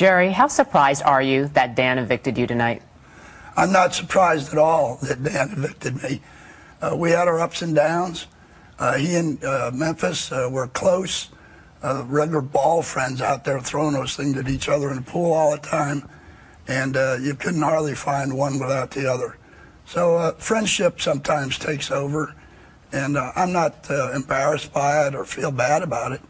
Jerry, how surprised are you that Dan evicted you tonight? I'm not surprised at all that Dan evicted me. We had our ups and downs. He and Memphis were close, regular ball friends out there throwing those things at each other in the pool all the time, and you couldn't hardly find one without the other. So friendship sometimes takes over, and I'm not embarrassed by it or feel bad about it.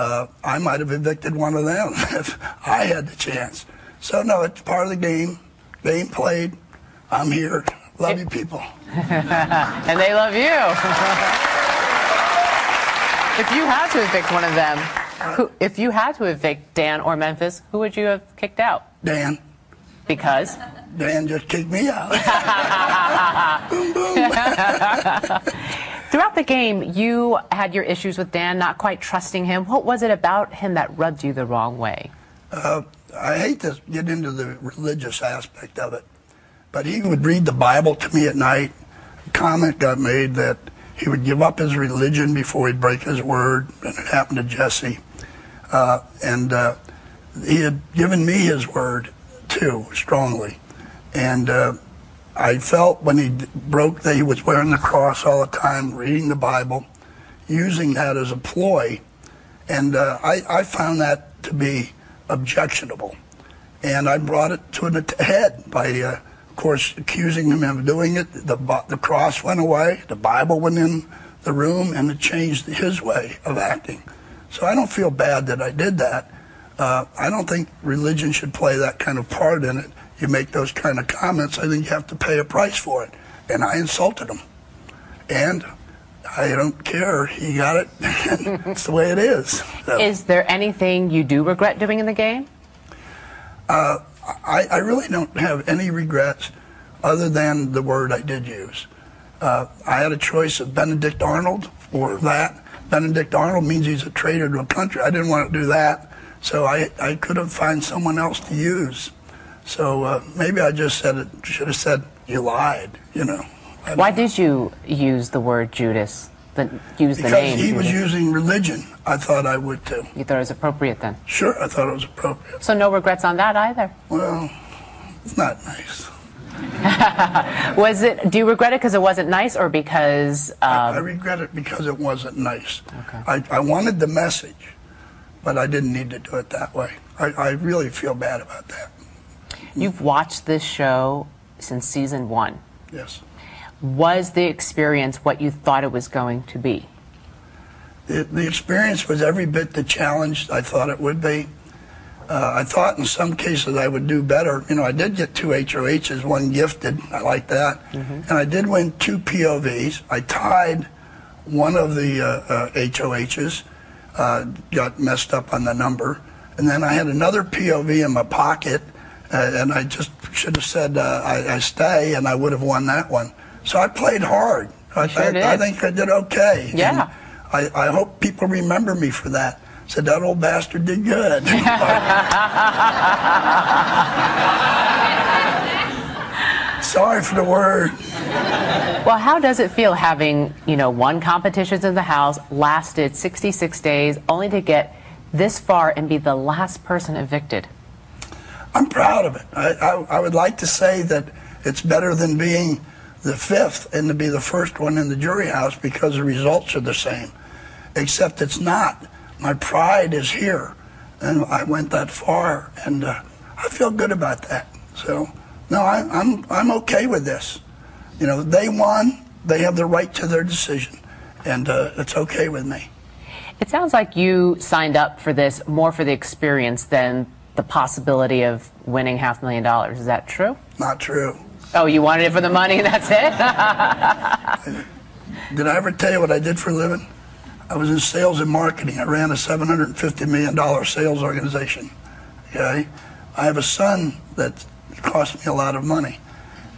I might have evicted one of them if I had the chance. So no, it's part of the game. Game played. I'm here. Love you people. And they love you. If you had to evict one of them, if you had to evict Dan or Memphis, who would you have kicked out? Dan. Because? Dan just kicked me out. Boom, boom. Throughout the game, you had your issues with Dan, not quite trusting him. What was it about him that rubbed you the wrong way? I hate to get into the religious aspect of it, but he would read the Bible to me at night. A comment got made that he would give up his religion before he'd break his word, and it happened to Jesse. He had given me his word, too, strongly. And I felt when he broke that he was wearing the cross all the time, reading the Bible, using that as a ploy. And I found that to be objectionable. And I brought it to a head by, of course, accusing him of doing it. The cross went away, the Bible went in the room, and it changed his way of acting. So I don't feel bad that I did that. I don't think religion should play that kind of part in it. You make those kind of comments, I think you have to pay a price for it. And I insulted him. And I don't care. He got it. It's the way it is. So. Is there anything you do regret doing in the game? I really don't have any regrets other than the word I did use. I had a choice of Benedict Arnold or that. Benedict Arnold means he's a traitor to a country. I didn't want to do that. So I could have found someone else to use. So maybe I just said it, should have said, you lied, you know. Why did you use the word Judas, use the name Because he was Judas? using religion. I thought I would too. You thought it was appropriate then? Sure, I thought it was appropriate. So no regrets on that either? Well, it's not nice. Was it? Do you regret it because it wasn't nice, or because? I regret it because it wasn't nice. Okay. I wanted the message, but I didn't need to do it that way. I really feel bad about that. You've watched this show since season 1. Yes. Was the experience what you thought it was going to be? The experience was every bit the challenge I thought it would be. I thought in some cases I would do better. You know, I did get 2 HOHs, 1 gifted. I like that. And I did win 2 POVs. I tied one of the HOHs, got messed up on the number. And then I had another POV in my pocket, and I just should have said I stay, and I would have won that one. So I played hard. I think I did okay. Yeah. And I hope people remember me for that. Said that old bastard did good. Sorry for the word. Well, how does it feel having, won competitions in the house, lasted 66 days, only to get this far and be the last person evicted? I'm proud of it. I would like to say that it's better than being the 5th and to be the first one in the jury house because the results are the same, except it's not. My pride is here, and I went that far, and I feel good about that. So, no, I'm okay with this. You know, they won. They have the right to their decision, and it's okay with me. It sounds like you signed up for this more for the experience than the possibility of winning $500,000. Is that true? Not true. Oh, you wanted it for the money, and that's it? Did I ever tell you what I did for a living? I was in sales and marketing. I ran a $750 million sales organization. Okay? I have a son that cost me a lot of money.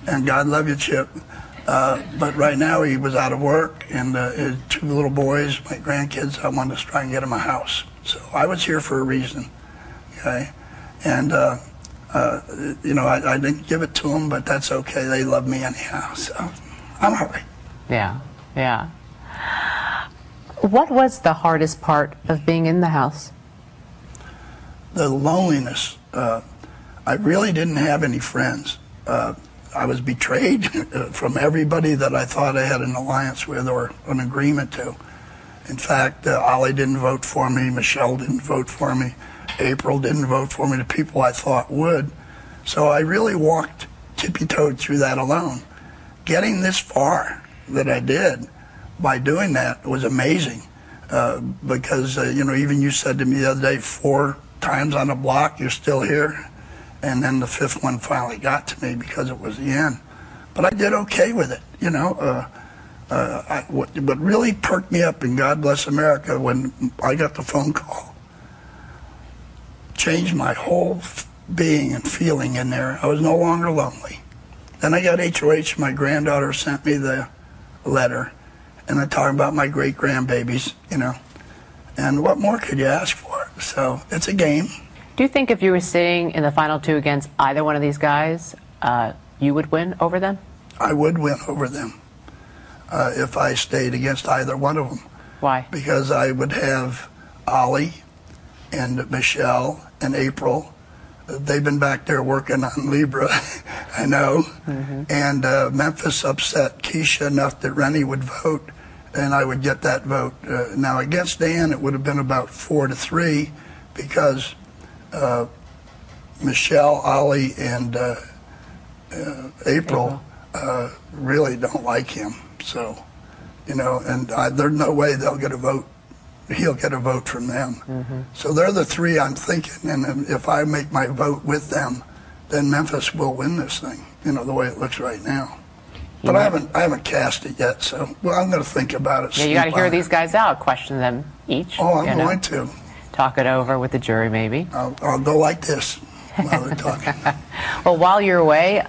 And God love you, Chip. But right now he was out of work, and his 2 little boys, my grandkids, I wanted to try and get him a house. So I was here for a reason. Okay? And, I didn't give it to them, but that's okay. They love me anyhow. So I'm all right. Yeah, yeah. What was the hardest part of being in the house? the loneliness. I really didn't have any friends. I was betrayed from everybody that I thought I had an alliance with or an agreement to. In fact, Ollie didn't vote for me, Michelle didn't vote for me, April didn't vote for me, the people I thought would. So I really walked tippy-toed through that alone. Getting this far that I did by doing that was amazing. Because, you know, even you said to me the other day, 4 times on the block, you're still here. And then the 5th one finally got to me because it was the end. But I did okay with it, you know. What really perked me up, and God bless America, when I got the phone call, changed my whole being and feeling in there. I was no longer lonely. Then I got HOH. My granddaughter sent me the letter, and I talked about my great-grandbabies, you know. And what more could you ask for? So it's a game. Do you think if you were sitting in the final 2 against either one of these guys, you would win over them? I would win over them if I stayed against either one of them. Why? Because I would have Ollie and Michelle and April. They've been back there working on Libra, I know. Mm-hmm. And Memphis upset Keisha enough that Rennie would vote, and I would get that vote. Now, against Dan, it would have been about 4-3 because Michelle, Ollie, and April really don't like him. So, you know, and there's no way they'll get a vote. He'll get a vote from them. Mm-hmm. So they're the 3 I'm thinking, and if I make my vote with them, then Memphis will win this thing, you know, the way it looks right now. But I haven't cast it yet, so I'm going to think about it. Yeah, you got to hear these guys out, question them each. Oh, I'm going to. Talk it over with the jury, maybe. I'll go like this while they're talking. Well, while you're away,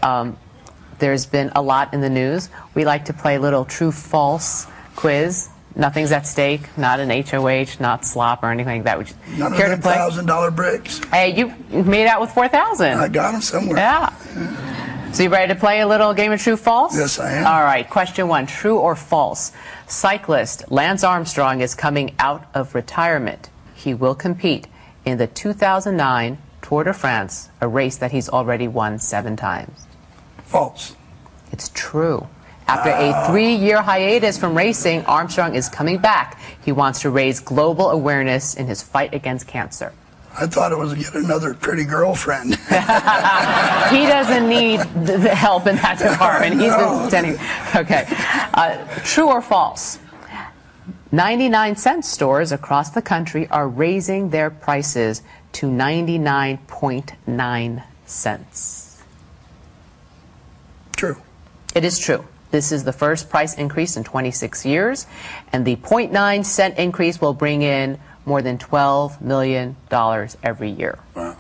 there's been a lot in the news. We like to play a little true-false quiz. Nothing's at stake, not an HOH, not slop or anything like that. Would you care to play? $1,000 bricks. Hey, you made out with 4,000. I got them somewhere. Yeah. So you ready to play a little game of true-false? Yes, I am. All right, question 1, true or false? Cyclist Lance Armstrong is coming out of retirement. He will compete in the 2009 Tour de France, a race that he's already won 7 times. False. It's true. After a 3-year hiatus from racing, Armstrong is coming back. He wants to raise global awareness in his fight against cancer. I thought it was to get another pretty girlfriend. He doesn't need the help in that department. He's been pretending. Okay. True or false? 99-cent stores across the country are raising their prices to 99.9 cents. True. It is true. This is the first price increase in 26 years, and the 0.9 cent increase will bring in more than $12 million every year. Wow.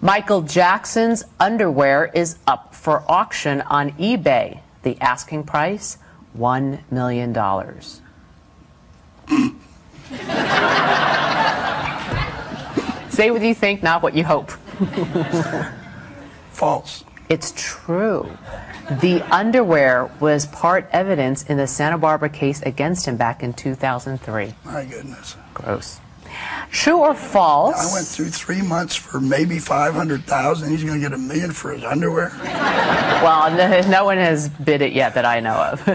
Michael Jackson's underwear is up for auction on eBay. The asking price, $1 million. Say what you think, not what you hope. False. It's true. The underwear was part evidence in the Santa Barbara case against him back in 2003. My goodness. Gross. True or false? I went through 3 months for maybe $500,000. He's going to get $1 million for his underwear. Well, no one has bid it yet that I know of.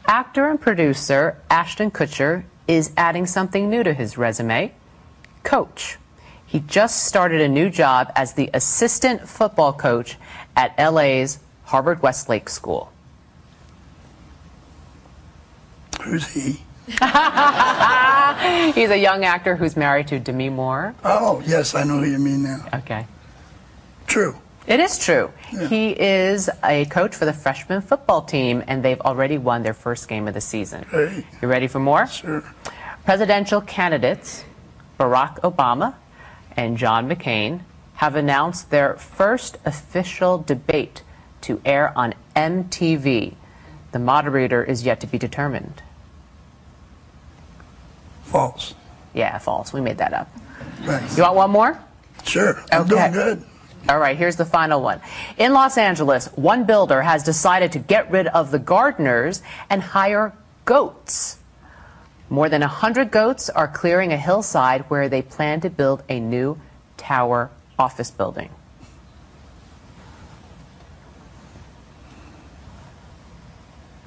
Actor and producer Ashton Kutcher is adding something new to his resume. Coach. He just started a new job as the assistant football coach at LA's Harvard Westlake School. Who's he? He's a young actor who's married to Demi Moore. Oh, yes, I know who you mean now. Okay. True. It is true. Yeah. He is a coach for the freshman football team, and they've already won their first game of the season. Hey. You ready for more? Sure. Presidential candidates Barack Obama and John McCain have announced their first official debate to air on MTV. The moderator is yet to be determined. False. Yeah, false. We made that up. Thanks. You want one more? Sure. I'm doing good. All right, here's the final one. In Los Angeles, one builder has decided to get rid of the gardeners and hire goats. More than 100 goats are clearing a hillside where they plan to build a new tower office building.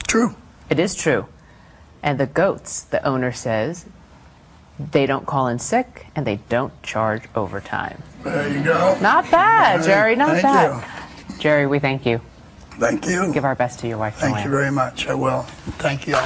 True. It is true. And the goats, the owner says, they don't call in sick and they don't charge overtime. There you go. Not bad, Right. Jerry, not Thank bad. Jerry, we thank you. Thank you. Give our best to your wife, Thank Joanne. you very much. I will. Thank you all.